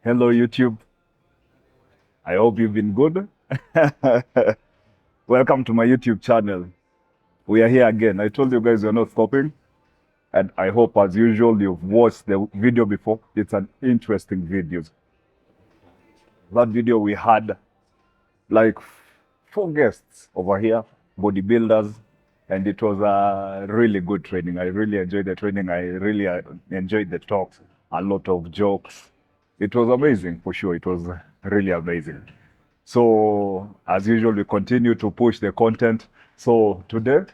Hello, YouTube. I hope you've been good. Welcome to my YouTube channel. We are here again. I told you guys we're not stopping, and I hope, as usual, you've watched the video before. It's an interesting video. That video we had like four guests over here, bodybuilders, and it was a really good training. I really enjoyed the training. I really enjoyed the talks, a lot of jokes. It was amazing for sure. It was really amazing. So as usual, we continue to push the content. So today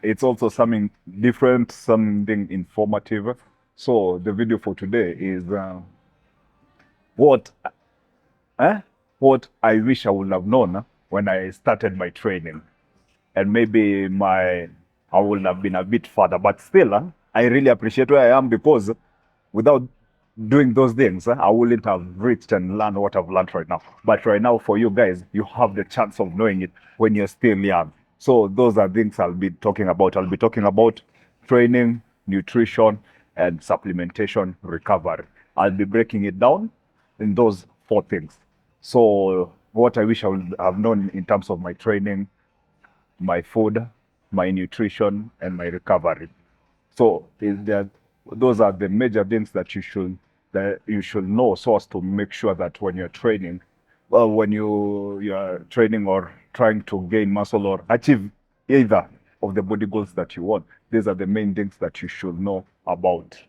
it's also something different, something informative. So the video for today is what eh? What I wish I would have known when I started my training, and maybe I would have been a bit further. But still, I really appreciate where I am because without doing those things, I wouldn't have reached and learned what I've learned right now. But right now, for you guys, you have the chance of knowing it when you're still young. So those are things I'll be talking about. I'll be talking about training, nutrition, and supplementation recovery. I'll be breaking it down in those four things. So what I wish I would have known in terms of my training, my food, my nutrition, and my recovery. So is that those are the major things that you should know, so as to make sure that when you're training, well, when you are training or trying to gain muscle or achieve either of the body goals that you want, these are the main things that you should know about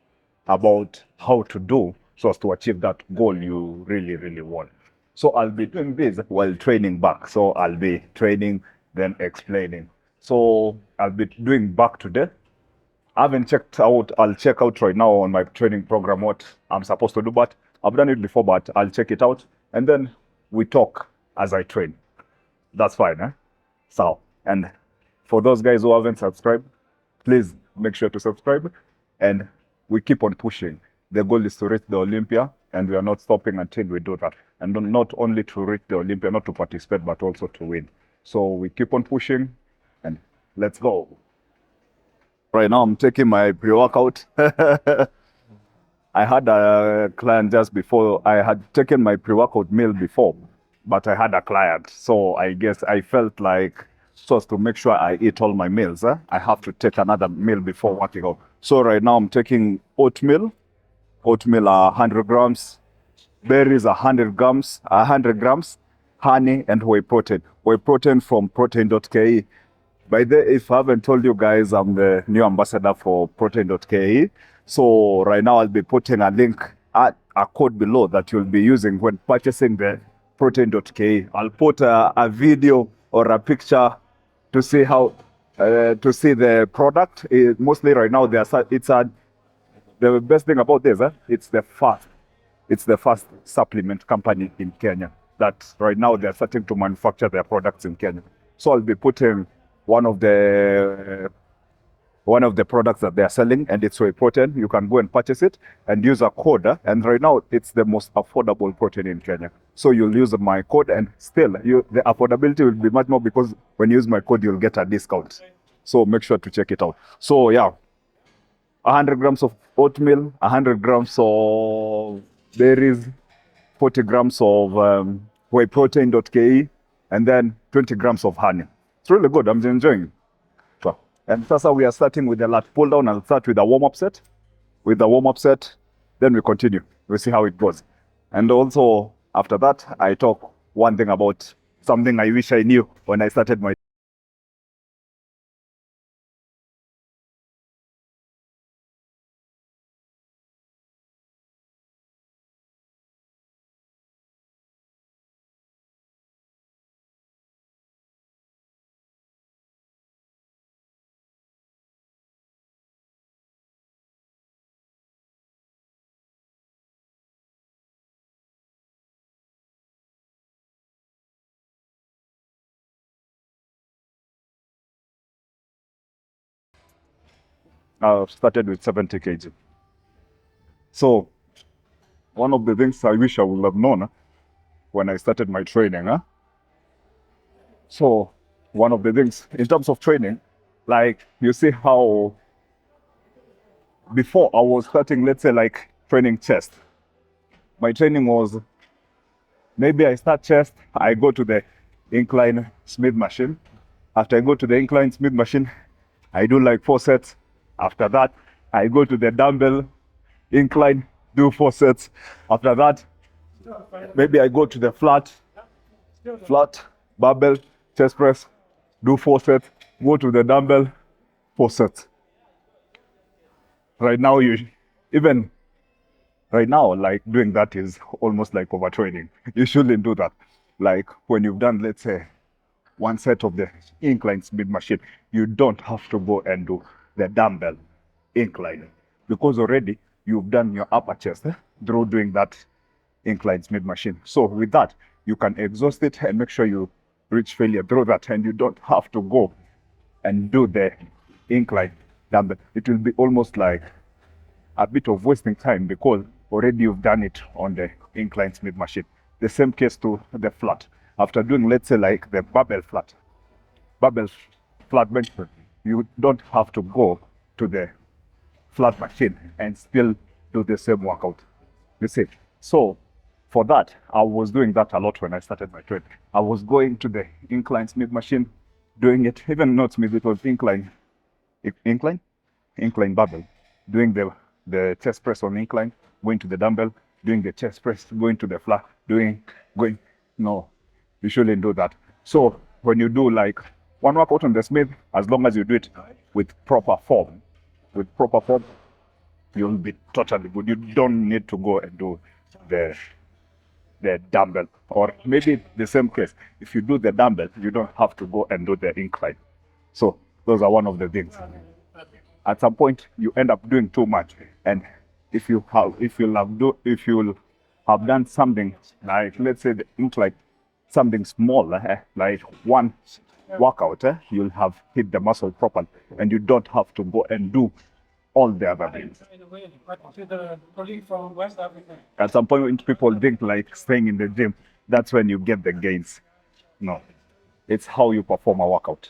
how to do so as to achieve that goal you really want. So I'll be doing this while training back. So I'll be training, then explaining. So I'll be doing back today. I haven't checked out. I'll check out right now on my training program what I'm supposed to do, but I've done it before, but I'll check it out. And then we talk as I train. That's fine, eh? So, and for those guys who haven't subscribed, please make sure to subscribe. And we keep on pushing. The goal is to reach the Olympia, and we are not stopping until we do that. And not only to reach the Olympia, not to participate, but also to win. So we keep on pushing, and let's go. Right now, I'm taking my pre-workout. I had a client just before. I had taken my pre-workout meal before, but I had a client. So I guess I felt like, so as to make sure I eat all my meals, I have to take another meal before working out. So right now, I'm taking oatmeal. Oatmeal are 100 grams. Berries are 100 grams. Honey and whey protein. Whey protein from protein.ke. By the way, if I haven't told you guys, I'm the new ambassador for protein.ke. So right now I'll be putting a link, a code below that you'll be using when purchasing the protein.ke. I'll put a video or a picture to see how, to see the product. Mostly right now, the best thing about this, it's the first supplement company in Kenya that right now they're starting to manufacture their products in Kenya. So I'll be putting one of the products that they are selling, and it's whey protein. You can go and purchase it and use a code. And right now, it's the most affordable protein in Kenya. So you'll use my code, and still, the affordability will be much more because when you use my code, you'll get a discount. So make sure to check it out. So yeah, 100 grams of oatmeal, 100 grams of berries, 40 grams of whey protein.ke, and then 20 grams of honey. It's really good. I'm enjoying it. And Sasa, we are starting with the lat pull down. I'll start with a warm-up set. With the warm-up set, then we continue. We'll see how it goes. And also, after that, I talk one thing about something I wish I knew when I started my started with 70 kg. So one of the things I wish I would have known when I started my training. So one of the things in terms of training, like you see how before I was starting, let's say like training chest. my training was, maybe I start chest, I go to the incline Smith machine. After I go to the incline Smith machine, I do like 4 sets. After that, I go to the dumbbell incline, do 4 sets. After that, maybe I go to the flat barbell chest press, do 4 sets, go to the dumbbell, 4 sets. Right now, even right now, like doing that is almost like overtraining. You shouldn't do that. Like when you've done, let's say, 1 set of the incline Smith machine, you don't have to go and do the dumbbell incline because already you've done your upper chest through doing that incline Smith machine. So with that, you can exhaust it and make sure you reach failure through that, and you don't have to go and do the incline dumbbell. It will be almost like a bit of wasting time because already you've done it on the incline Smith machine. The same case to the flat. After doing, let's say, like the barbell flat bench press, you don't have to go to the flat machine and still do the same workout. You see, so for that, I was doing that a lot when I started my training. I was going to the incline Smith machine, doing it, even not Smith, it was incline barbell, doing the chest press on incline, going to the dumbbell, doing the chest press, going to the flat, no, you shouldn't do that. So when you do like 1 workout on the Smith, as long as you do it with proper form, you'll be totally good. You don't need to go and do the dumbbell. Or maybe the same case, if you do the dumbbell, you don't have to go and do the incline. So those are one of the things. At some point, you end up doing too much, and if you'll have done something like, let's say, the incline, something small, like 1 workout, you'll have hit the muscle properly, and you don't have to go and do all the other things. The colleague from West Africa. At some point, when people think like staying in the gym, that's when you get the gains. No, it's how you perform a workout.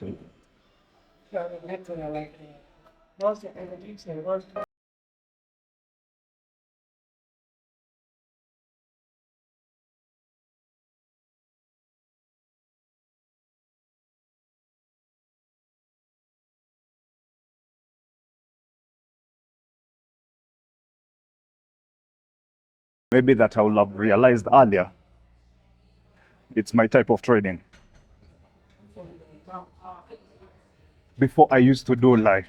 Maybe that I would have realized earlier. It's my type of training. Before, I used to do like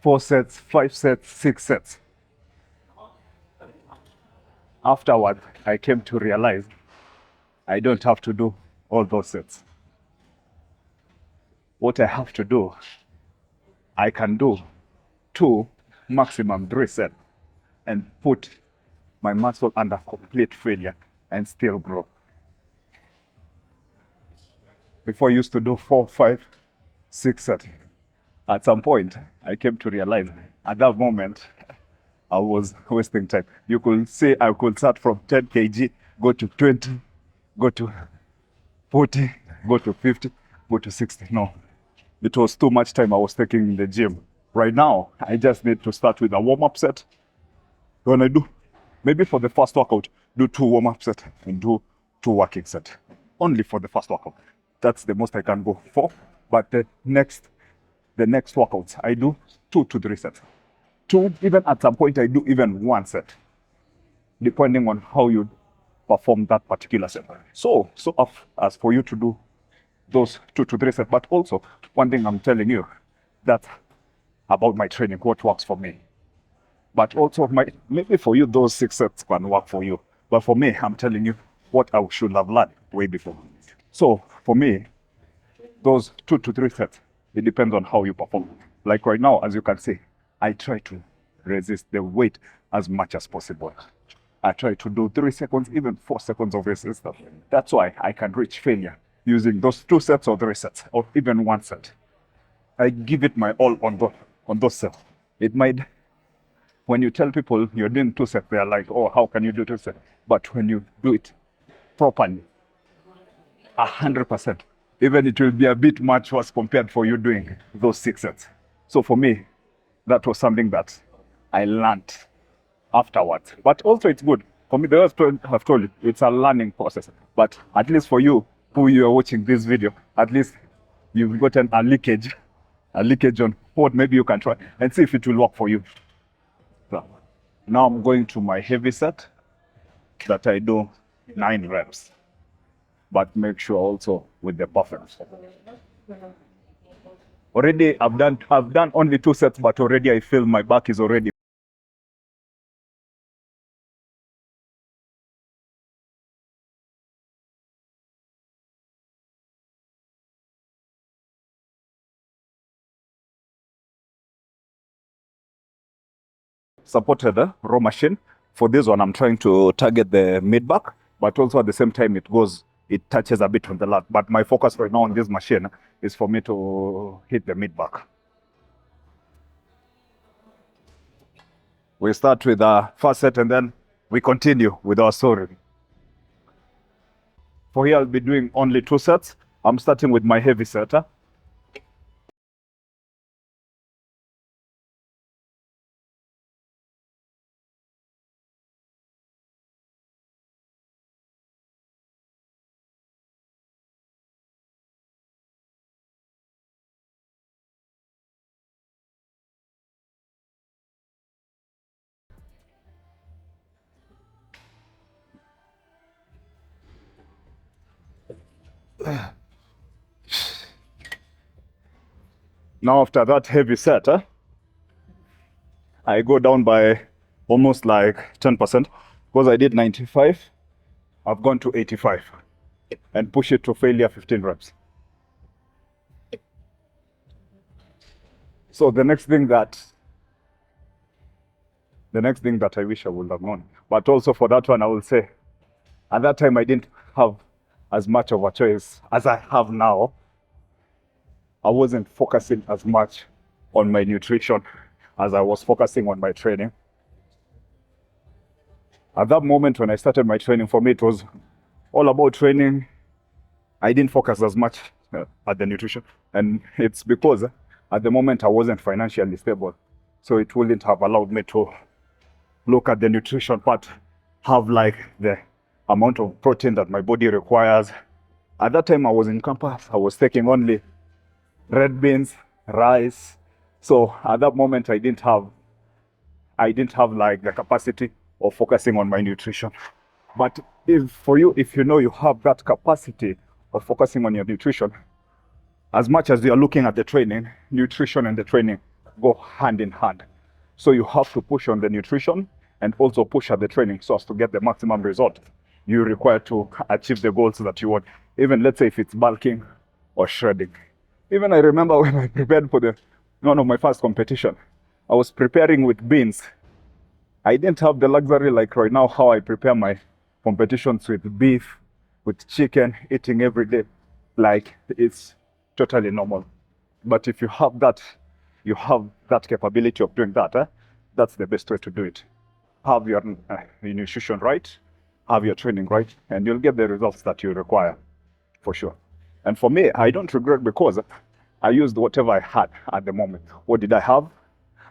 4 sets, 5 sets, 6 sets. Afterward, I came to realize I don't have to do all those sets. What I have to do, I can do 2, maximum 3 sets, and put my muscle under complete failure and still grow. Before, I used to do 4, 5, 6 sets. At some point, I came to realize at that moment, I was wasting time. You could say I could start from 10 kg, go to 20, go to 40, go to 50, go to 60. No, it was too much time I was taking in the gym. Right now, I just need to start with a warm-up set. When I do, maybe for the first workout, do 2 warm-up sets and do 2 working sets. Only for the first workout. That's the most I can go for. But the next workouts, I do 2 to 3 sets. 2, even at some point, I do even 1 set, depending on how you perform that particular set. So as for you to do those 2 to 3 sets, but also one thing I'm telling you, that's about my training, what works for me. But also maybe for you, those 6 sets can work for you. But for me, I'm telling you what I should have learned way before. So for me, those 2 to 3 sets, it depends on how you perform. Like right now, as you can see, I try to resist the weight as much as possible. I try to do 3 seconds, even 4 seconds of resistance. That's why I can reach failure using those 2 sets or 3 sets, or even 1 set. I give it my all on those sets. It might, when you tell people you're doing 2 sets, they're like, oh, how can you do 2 sets? But when you do it properly, 100%, even it will be a bit much worse compared for you doing those 6 sets. So for me, that was something that I learned afterwards. But also it's good For me, the first one I've told you, it's a learning process. But at least for you, who you are watching this video, at least you've gotten a leakage on what maybe you can try and see if it will work for you. So now I'm going to my heavy set that I do 9 reps. But make sure also with the perfect. Already I've done only 2 sets, but already I feel my back is already supported the row machine. For this one, I'm trying to target the mid back, but also at the same time it touches a bit on the lat. But my focus right now on this machine is for me to hit the mid back. We start with the first set and then we continue with our story. For here, I'll be doing only 2 sets. I'm starting with my heavy set. Now after that heavy set, I go down by almost like 10%. Because I did 95, I've gone to 85 and push it to failure 15 reps. So the next thing that I wish I would have known, but also for that one, I will say, at that time I didn't have as much of a choice as I have now. I wasn't focusing as much on my nutrition as I was focusing on my training. At that moment when I started my training, for me it was all about training. I didn't focus as much at the nutrition, and it's because at the moment I wasn't financially stable, so it wouldn't have allowed me to look at the nutrition part, have like the amount of protein that my body requires. At that time I was in campus, I was taking only red beans, rice. So at that moment I didn't have like the capacity of focusing on my nutrition. But if you know you have that capacity of focusing on your nutrition, as much as you are looking at the training, nutrition and the training go hand in hand. So you have to push on the nutrition and also push at the training so as to get the maximum result you require to achieve the goals that you want. Even let's say if it's bulking or shredding. Even I remember when I prepared for one of my first competition, I was preparing with beans. I didn't have the luxury like right now how I prepare my competitions with beef, with chicken, eating every day. Like it's totally normal. But if you have that capability of doing that, that's the best way to do it. Have your nutrition right, have your training right, and you'll get the results that you require, for sure. And for me, I don't regret because I used whatever I had at the moment. What did I have?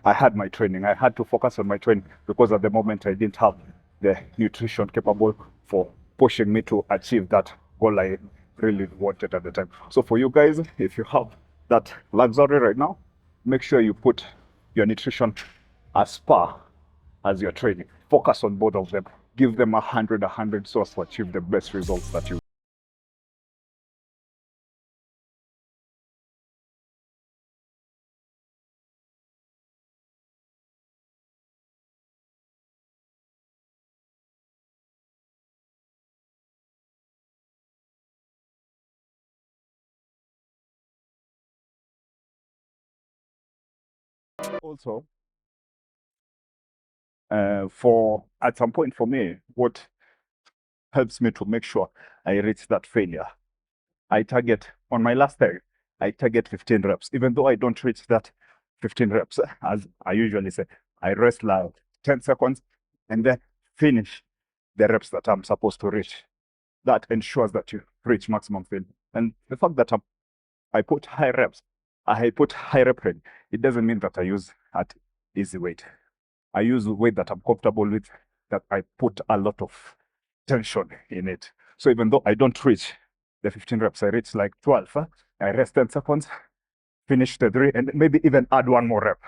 I had my training. I had to focus on my training because at the moment I didn't have the nutrition capable for pushing me to achieve that goal I really wanted at the time. So for you guys, if you have that luxury right now, make sure you put your nutrition as par as your training. Focus on both of them. Give them 100 so as to achieve the best results that you. Also, for at some point for me, what helps me to make sure I reach that failure, I target on my last day, I target 15 reps. Even though I don't reach that 15 reps, as I usually say, I rest like 10 seconds and then finish the reps that I'm supposed to reach. That ensures that you reach maximum failure. And the fact that I put high reps, I put high rep rate, it doesn't mean that I use at easy weight. I use weight that I'm comfortable with. that I put a lot of tension in it. So even though I don't reach the 15 reps, I reach like 12. I rest 10 seconds, finish the 3, and maybe even add one more rep.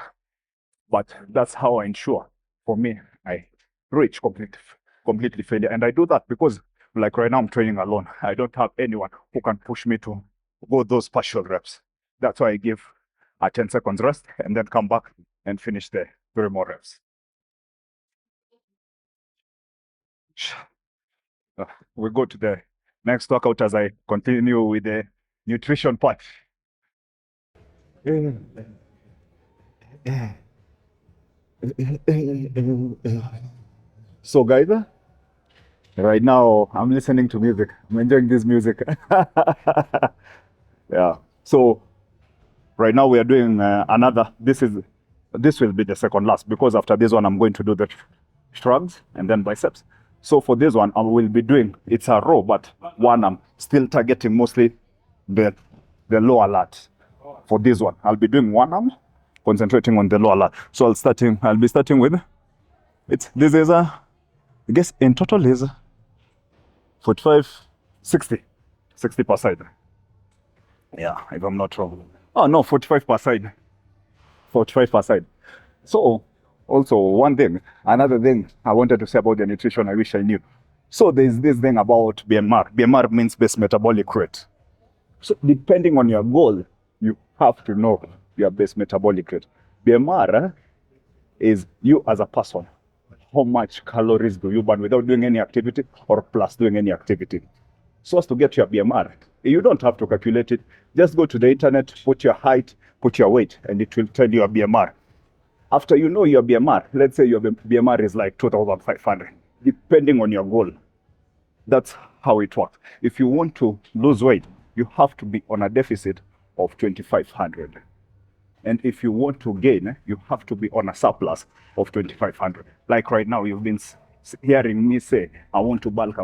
But that's how I ensure, for me, I reach completely failure. And I do that because, like right now, I'm training alone. I don't have anyone who can push me to go those partial reps. That's why I give a 10 seconds rest and then come back and finish the 3 more reps. We go to the next workout as I continue with the nutrition part. So, guys, right now I'm listening to music. I'm enjoying this music. Yeah. So right now we are doing another. This will be the second last, because after this one I'm going to do the shrugs and then biceps. So for this one I will be doing, it's a row, but one I'm still targeting mostly the lower lat. For this one I'll be doing one arm, concentrating on the lower lat. So I'll be starting with, this is I guess in total is 45, 60 per side. Yeah, if I'm not wrong. Oh no, 45 per side. 45 per side. So also another thing I wanted to say about the nutrition I wish I knew. So there's this thing about BMR. BMR means base metabolic rate. So depending on your goal, you have to know your base metabolic rate. BMR is you as a person. How much calories do you burn without doing any activity or plus doing any activity? So as to get your BMR, you don't have to calculate it. Just go to the internet, put your height, put your weight, and it will tell you your BMR. After you know your BMR, let's say your BMR is like 2,500, depending on your goal. That's how it works. If you want to lose weight, you have to be on a deficit of 2,500. And if you want to gain, you have to be on a surplus of 2,500. Like right now, you've been hearing me say, I want to bulk.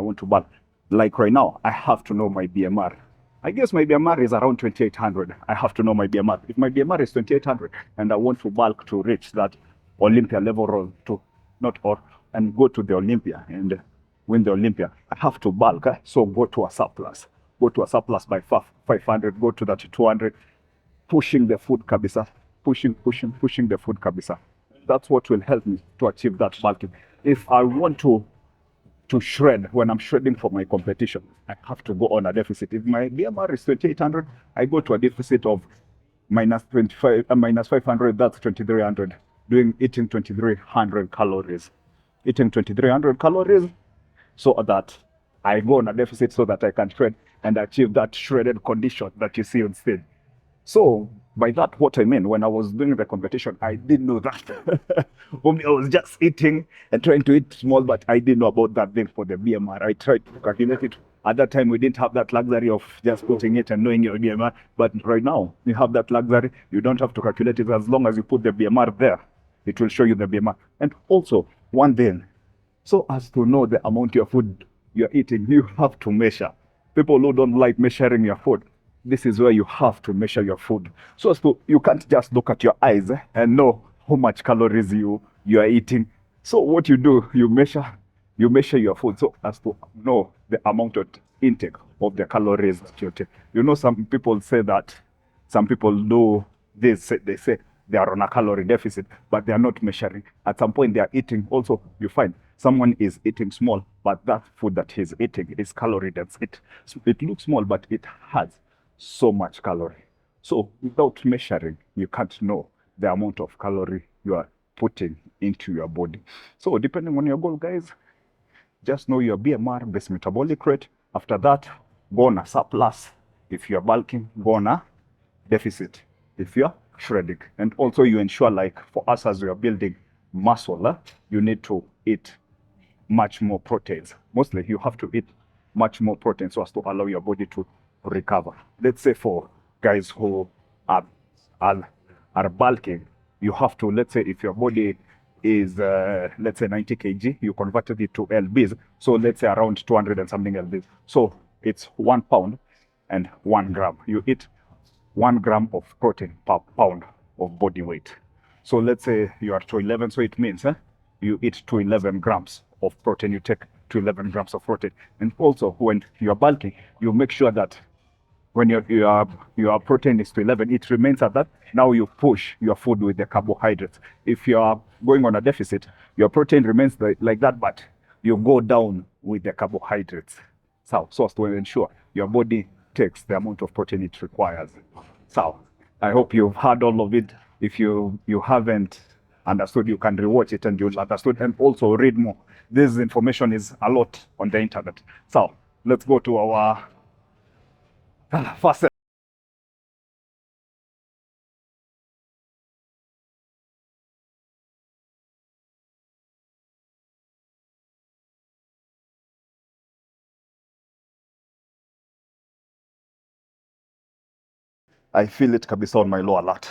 Like right now, I have to know my BMR. I guess my BMR is around 2,800. I have to know my BMR. If my BMR is 2,800 and I want to bulk to reach that Olympia level and go to the Olympia and win the Olympia, I have to bulk. So go to a surplus. Go to a surplus by 500, go to that 200, pushing the food kabisa, pushing the food kabisa. That's what will help me to achieve that bulking. If I want to shred, when I'm shredding for my competition, I have to go on a deficit. If my BMR is 2,800, I go to a deficit of minus 500, that's 2,300, eating 2,300 calories. Eating 2,300 calories so that I go on a deficit so that I can shred and achieve that shredded condition that you see on stage. So by that, what I mean, when I was doing the competition, I didn't know that. For me, I was just eating and trying to eat small, but I didn't know about that thing for the BMR. I tried to calculate it. At that time, we didn't have that luxury of just putting it and knowing your BMR. But right now, you have that luxury. You don't have to calculate it. As long as you put the BMR there, it will show you the BMR. And also, one thing, so as to know the amount of food you're eating, you have to measure. People who don't like measuring your food, this is where you have to measure your food. So as to, you can't just look at your eyes and know how much calories you are eating. So what you do, you measure your food so as to know the amount of intake of the calories that you take. You know, some people say that, some people do this, they say they are on a calorie deficit, but they are not measuring. At some point they are eating. Also, you find someone is eating small, but that food that he's eating is calorie dense. It looks small, but it has so much calorie. So without measuring, you can't know the amount of calorie you are putting into your body. So depending on your goal, guys, just know your BMR, base metabolic rate. After that, go on a surplus. If you're bulking, go on a deficit if you're shredding. And also you ensure, like for us as we are building muscle, you need to eat much more proteins. Mostly you have to eat much more protein so as to allow your body to recover. Let's say for guys who are bulking, you have to, let's say if your body is let's say 90 kg, you converted it to lbs, so let's say around 200 and something lbs, so it's 1 pound and 1 gram. You eat 1 gram of protein per pound of body weight. So let's say you are 211, so it means you eat 211 grams of protein. You take to 11 grams of protein. And also, when you're bulking, you make sure that when your protein is to 11, it remains at that. Now you push your food with the carbohydrates. If you are going on a deficit, your protein remains like that, but you go down with the carbohydrates. So as to ensure your body takes the amount of protein it requires. So I hope you've heard all of it. If you haven't understood, you can rewatch it and you'll understood, and also read more. This information is a lot on the internet. So let's go to our first. I feel it kabisa on my lower lat.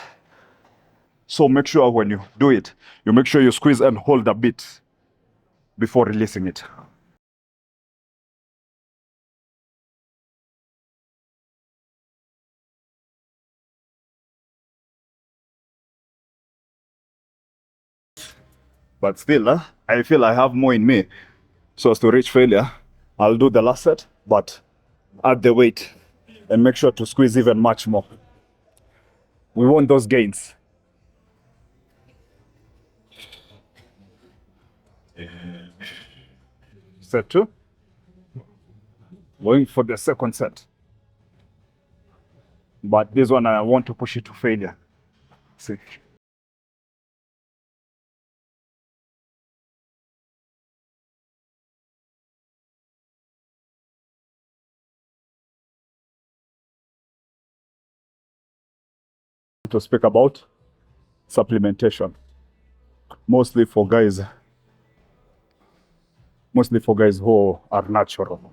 So make sure when you do it, you make sure you squeeze and hold a bit before releasing it. But still, I feel I have more in me. So as to reach failure, I'll do the last set, but add the weight and make sure to squeeze even much more. We want those gains. Set 2. Going for the second set. But this one, I want to push it to failure. See. To speak about supplementation. Mostly for guys who are natural.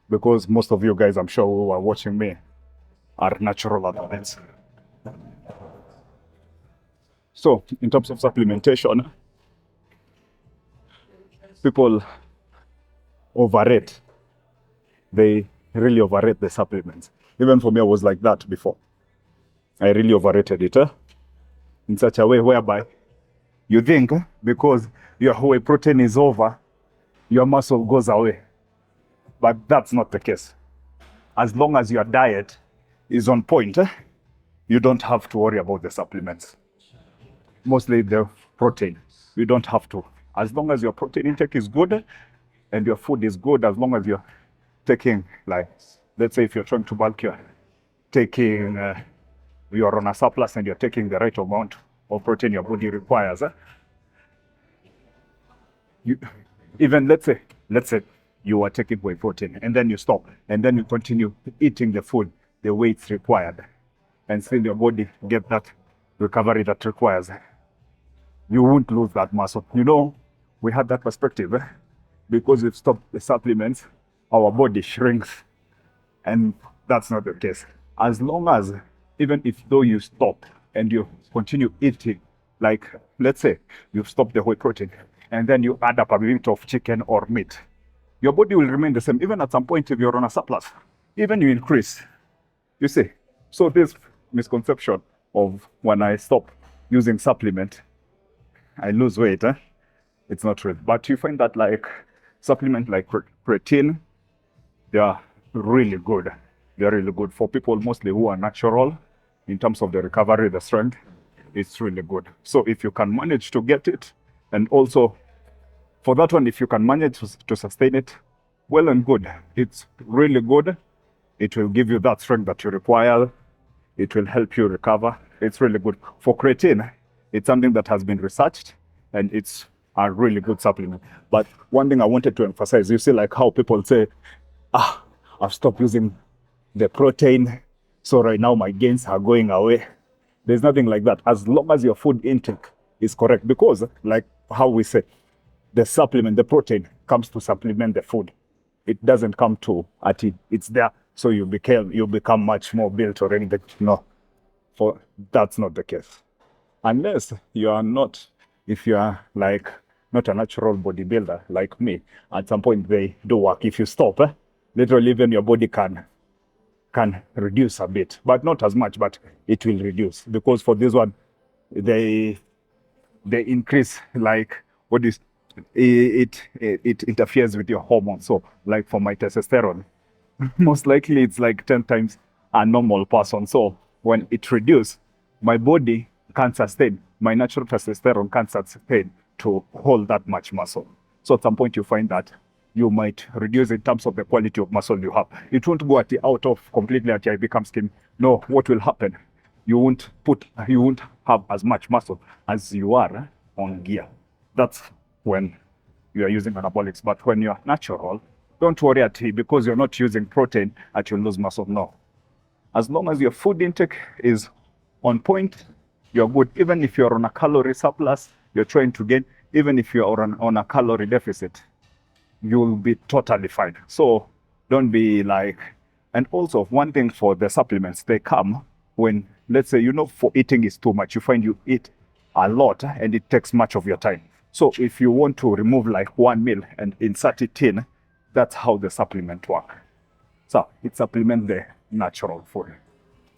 Because most of you guys, I'm sure, who are watching me are natural athletes. So, in terms of supplementation, people overrate. They really overrate the supplements. Even for me, I was like that before. I really overrated it in such a way whereby you think because your whey protein is over, your muscle goes away. But that's not the case. As long as your diet is on point, you don't have to worry about the supplements. Mostly the protein. You don't have to. As long as your protein intake is good and your food is good, as long as you're taking, like, let's say if you're trying to bulk, you're taking, you're on a surplus and you're taking the right amount of protein your body requires. Even let's say you are taking whey protein and then you stop and then you continue eating the food the way it's required and still your body get that recovery that requires, you won't lose that muscle. You know, we had that perspective because we've stopped the supplements, our body shrinks, and that's not the case. As long as, even if though you stop and you continue eating, like let's say you've stopped the whey protein and then you add up a bit of chicken or meat, your body will remain the same. Even at some point, if you're on a surplus, even you increase, you see. So this misconception of when I stop using supplement, I lose weight, it's not true. But you find that like supplement like creatine, they are really good. They're really good for people mostly who are natural in terms of the recovery, the strength. It's really good. So if you can manage to get it, and also for that one, if you can manage to sustain it, well and good. It's really good. It will give you that strength that you require. It will help you recover. It's really good. For creatine, it's something that has been researched and it's a really good supplement. But one thing I wanted to emphasize, you see like how people say, I've stopped using the protein, so right now my gains are going away. There's nothing like that. As long as your food intake is correct, because like how we say, the supplement, the protein comes to supplement the food. It doesn't come to at it. It's there, so you become much more built or anything. No, that's not the case. Unless you are not, if you are like not a natural bodybuilder like me, at some point they do work. If you stop, literally even your body can reduce a bit, but not as much, but it will reduce. Because for this one, they increase like what is it interferes with your hormones. So, like for my testosterone, most likely it's like 10 times a normal person. So when it reduces, my body can't sustain, my natural testosterone can't sustain to hold that much muscle. So at some point you find that you might reduce in terms of the quality of muscle you have. It won't go at the out of completely until you become skinny. No, what will happen? You won't have as much muscle as you are on gear. That's when you are using anabolics. But when you're natural, don't worry at because you're not using protein that you'll lose muscle. No. As long as your food intake is on point, you're good. Even if you're on a calorie surplus, you're trying to gain, even if you're on a calorie deficit, you'll be totally fine. So don't be like, and also one thing for the supplements, they come when, let's say, for eating is too much. You find you eat a lot and it takes much of your time. So if you want to remove like one meal and insert it in, that's how the supplement work. So it supplements the natural food.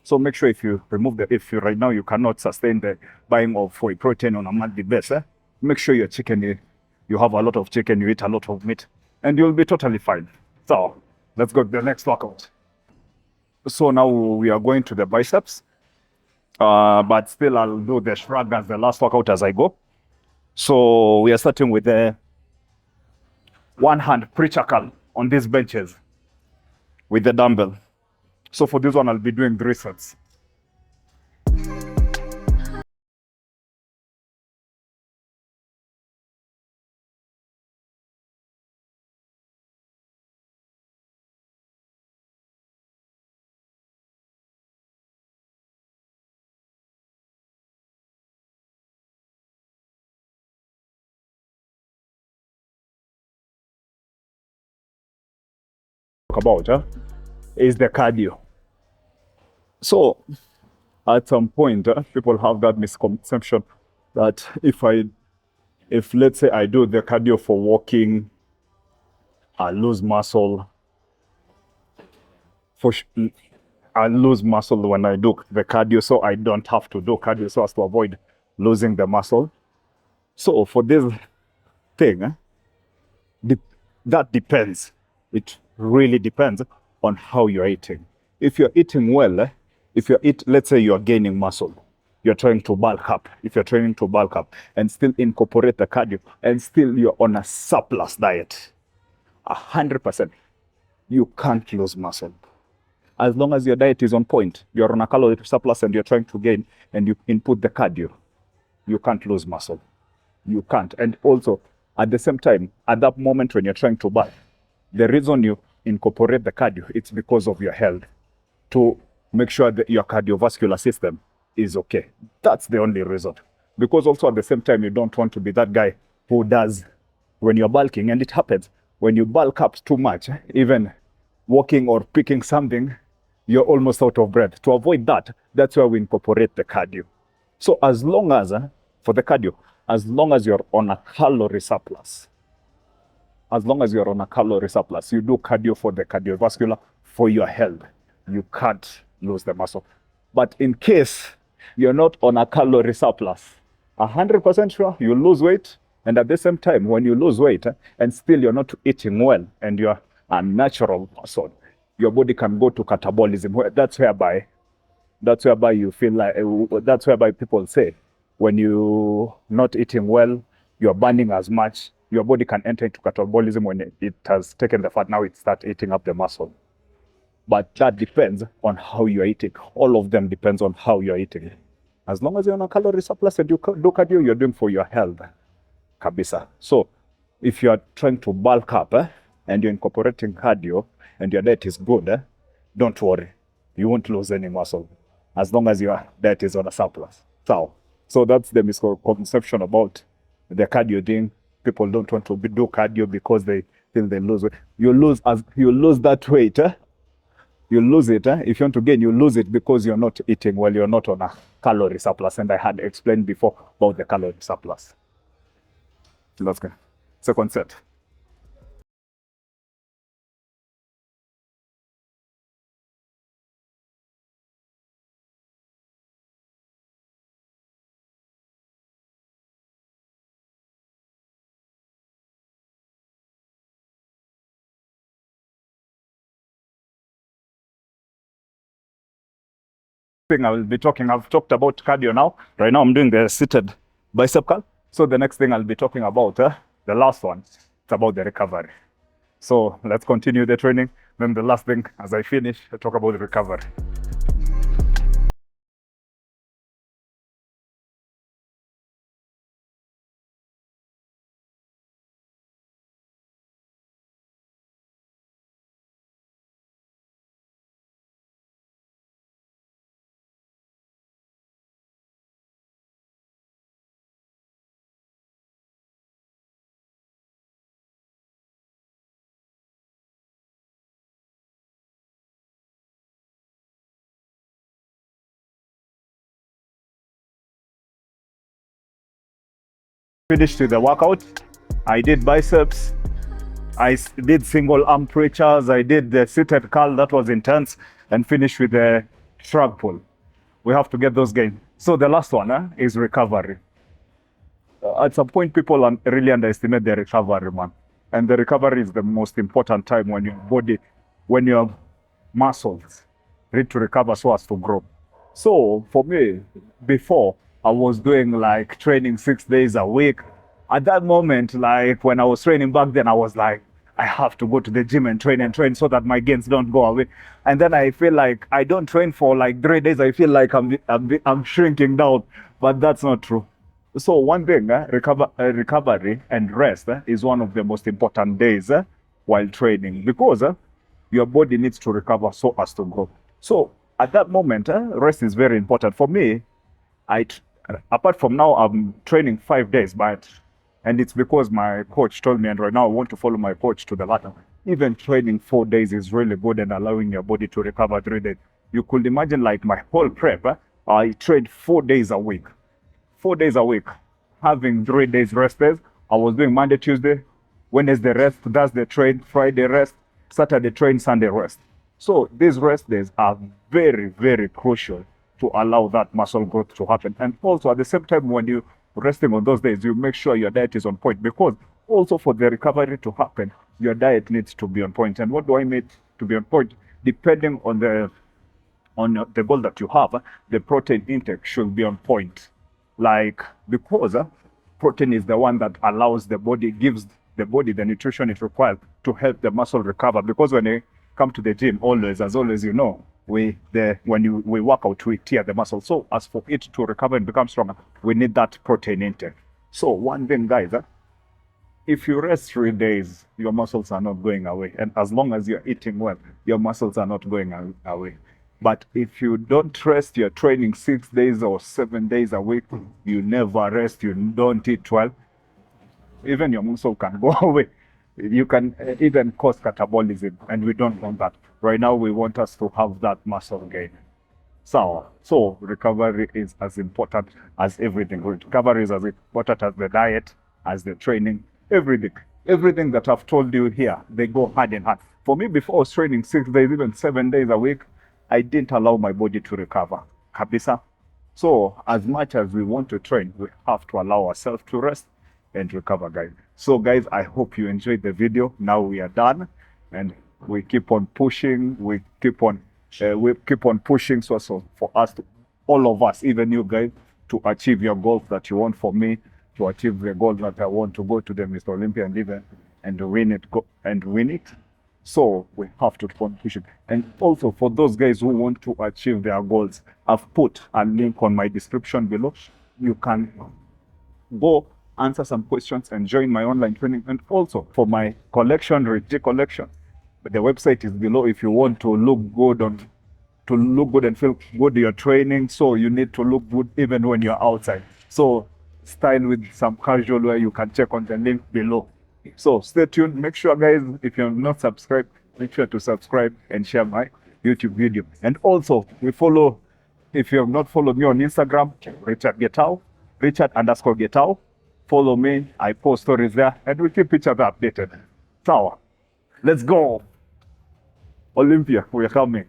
So make sure if you if you right now you cannot sustain the buying of whey protein on a monthly basis, make sure your chicken, you have a lot of chicken, you eat a lot of meat, and you'll be totally fine. So let's go to the next workout. So now we are going to the biceps, but still I'll do the shrug as the last workout as I go. So we are starting with the one hand preacher curl on these benches with the dumbbell. So for this one, I'll be doing 3 sets. About is the cardio. So at some point, people have that misconception that if let's say I do the cardio for walking, I lose muscle. I lose muscle when I do the cardio, so I don't have to do cardio so as to avoid losing the muscle. So for this thing, that depends. It really depends on how you're eating. If you're eating well, let's say you're gaining muscle, you're trying to bulk up. If you're trying to bulk up and still incorporate the cardio, and still you're on a surplus diet, 100%, you can't lose muscle. As long as your diet is on point, you're on a calorie surplus and you're trying to gain, and you input the cardio, you can't lose muscle. You can't. And also, at the same time, at that moment when you're trying to bulk, the reason you incorporate the cardio, it's because of your health, to make sure that your cardiovascular system is okay. That's the only reason. Because also at the same time, you don't want to be that guy who does, when you're bulking, and it happens, when you bulk up too much, even walking or picking something, you're almost out of breath. To avoid that, that's why we incorporate the cardio. So as long as, for the cardio, as long as you're on a calorie surplus, you do cardio for the cardiovascular, for your health, you can't lose the muscle. But in case you're not on a calorie surplus, 100% sure you lose weight. And at the same time, when you lose weight and still you're not eating well and you're a natural person, your body can go to catabolism. That's whereby you feel like, that's whereby people say, when you're not eating well, you're burning as much, your body can enter into catabolism. When it has taken the fat, now it starts eating up the muscle. But that depends on how you're eating. All of them depends on how you're eating. As long as you're on a calorie surplus and you do cardio, you're doing for your health. Kabisa. So if you're trying to bulk up and you're incorporating cardio and your diet is good, don't worry. You won't lose any muscle as long as your diet is on a surplus. So that's the misconception about the cardio thing. People don't want to do cardio because they feel they lose weight. You lose that weight. You lose it. If you want to gain, you lose it because you're not eating well. You're not on a calorie surplus. And I had explained before about the calorie surplus. Let's go. Second set. thing I will be talking, I've talked about cardio now. Right now I'm doing the seated bicep curl. So the next thing I'll be talking about, the last one, it's about the recovery. So let's continue the training. Then the last thing, as I finish, I talk about the recovery. Finished with the workout. I did biceps. I did single arm preachers. I did the seated curl, that was intense, and finished with the shrug pull. We have to get those gains. So the last one is recovery. At some point, people really underestimate the recovery, man. And the recovery is the most important time when your body, when your muscles need to recover so as to grow. So for me, before, I was doing like training 6 days a week. At that moment, like when I was training back then, I was like, I have to go to the gym and train so that my gains don't go away. And then I feel like I don't train for like 3 days. I feel like I'm shrinking down, but that's not true. So one thing, recovery and rest is one of the most important days while training, because your body needs to recover so as to grow. So at that moment, rest is very important. For me, apart from now, I'm training 5 days, and it's because my coach told me, and right now I want to follow my coach to the latter. Even training 4 days is really good and allowing your body to recover 3 days. You could imagine like my whole prep, I trained 4 days a week. 4 days a week, having 3 days rest days. I was doing Monday, Tuesday, Wednesday rest, Thursday train, Friday rest, Saturday train, Sunday rest. So these rest days are very, very crucial to allow that muscle growth to happen. And also at the same time, when you resting on those days, you make sure your diet is on point, because also for the recovery to happen, your diet needs to be on point. And what do I mean to be on point? Depending on the goal that you have, the protein intake should be on point. Like, because protein is the one that allows the body, gives the body the nutrition it requires to help the muscle recover. Because when you come to the gym, as always, you know, when we work out, we tear the muscle. So as for it to recover and become stronger, we need that protein intake. So one thing, guys, if you rest 3 days, your muscles are not going away. And as long as you're eating well, your muscles are not going away. But if you don't rest, you're training 6 days or 7 days a week, you never rest, you don't eat well, even your muscle can go away. You can even cause catabolism, and we don't want that. Right now, we want us to have that muscle gain. So recovery is as important as everything. Recovery is as important as the diet, as the training, everything. Everything that I've told you here, they go hand in hand. For me, before I was training 6 days, even 7 days a week, I didn't allow my body to recover. Kabisa. So as much as we want to train, we have to allow ourselves to rest and recover, guys. So guys, I hope you enjoyed the video. Now we are done, and we keep on pushing. We keep on pushing so for us to, all of us, even you guys, to achieve your goals that you want. For me to achieve the goal that I want, to go to the Mr. Olympia and win it. So we have to keep on pushing. And also for those guys who want to achieve their goals, I've put a link on my description below. You can go answer some questions and join my online training. And also for my collection, Rich collection, the website is below if you want to look good and feel good in your training. So you need to look good even when you're outside. So style with some casual wear, you can check on the link below. So stay tuned. Make sure, guys, if you're not subscribed, make sure to subscribe and share my YouTube video. And also, if you have not followed me on Instagram, Richard_Getao. Follow me. I post stories there, and we keep each other updated. So, let's go. Olympia, we are coming.